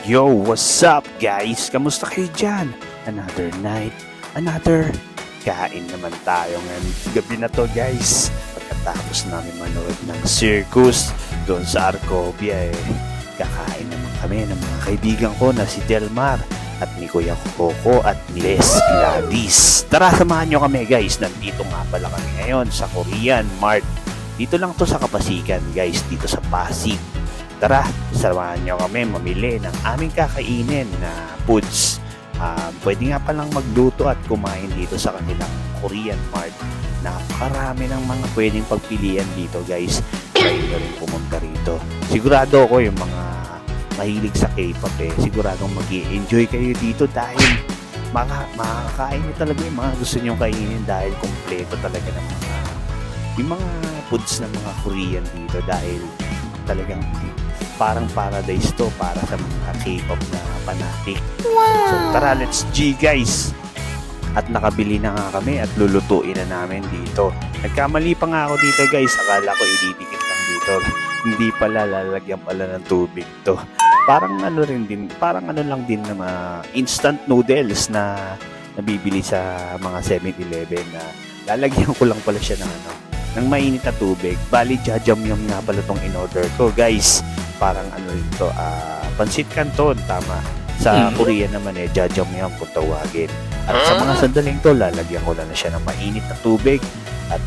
Yo, what's up guys? Kamusta kayo dyan? Another night, another kain naman tayo ngayon. Gabi na to guys. Pagkatapos namin manood ng circus doon sa Arcovia kakain naman kami ng mga kaibigan ko na si Delmar at ni Kuya Coco at ni Les Gladys. Tara, samahan nyo kami guys. Nandito nga pala kami ngayon sa Korean Mart. Dito lang to sa Kapasikan guys, dito sa Pasig. Tara, samahan nyo kami mamili ng aming kakainin na foods. Pwede nga palang magluto at kumain dito sa kanilang Korean Mart. Napakarami ng mga pwedeng pagpilian dito guys. Try nyo rin pumunta rito. Sigurado ako yung mga mahilig sa K-pop siguradong mag-i-enjoy kayo dito dahil makakain nyo talaga yung mga gusto nyong kainin dahil kompleto talaga ng yung mga foods ng mga Korean dito dahil talagang parang paradise to para sa mga K-pop na fanatic. So tara, let's G guys! At nakabili na nga kami at lulutuin na namin dito. Nagkamali pa nga ako dito guys, akala ko ididikit lang dito. Hindi pala, lalagyan pala ng tubig to. Parang ano lang din na mga instant noodles na nabibili sa mga 7-Eleven na lalagyan ko lang pala siya ng mainit na tubig. Bali, jajamyam nga pala tong in-order ko guys. Parang pansit canton, tama. Sa Korea naman jajamyam kung tawagin. At sa mga sandaling to, lalagyan ko lang na siya ng mainit na tubig at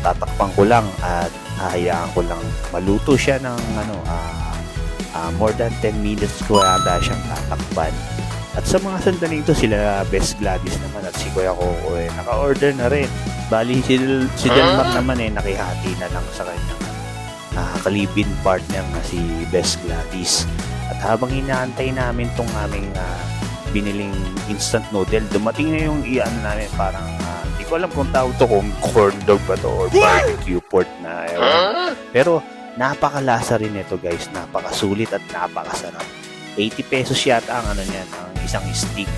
tatakpan ko lang at hahayaan ko lang maluto siya ng more than 10 minutes ko ata siyang tatakpan. At sa mga sandaling to, sila Best Gladys naman at si Kuya Coco naka-order na rin. Bali, si Delmar naman nakihati na lang sa kanyang kalibin partner na si Best Gladys. At habang inaantay namin tong aming biniling instant noodle, dumating na yung namin parang hindi ko alam kung tawag to, kung corn dog ba to or barbecue pork na ewan. Pero napakalasa rin ito guys, napakasulit at napakasarap. 80 pesos yata ang ang isang stick.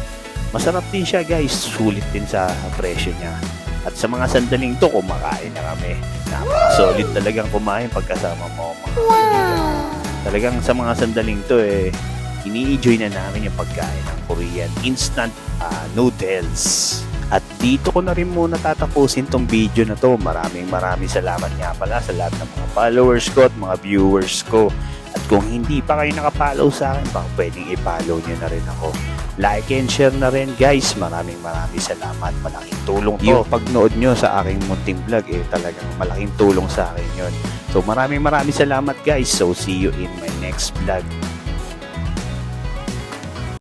Masarap din siya guys, sulit din sa presyo niya. At sa mga sandaling to, kumakain na kami. Napaka-solid talagang kumain pagkasama mo mga kaibigan. Talagang sa mga sandaling to ini-enjoy na namin yung pagkain ng Korean instant noodles. At dito ko na rin muna tatapusin tong video na to. Maraming salamat nga pala sa lahat ng mga followers ko at mga viewers ko. At kung hindi pa kayo nakapollow sa akin, baka pwedeng i-follow nyo na rin ako. Like and share na rin guys. Maraming salamat. Malaking tulong to. Yung pagnood nyo sa aking munting vlog talagang malaking tulong sa akin yun. So maraming salamat guys. So see you in my next vlog.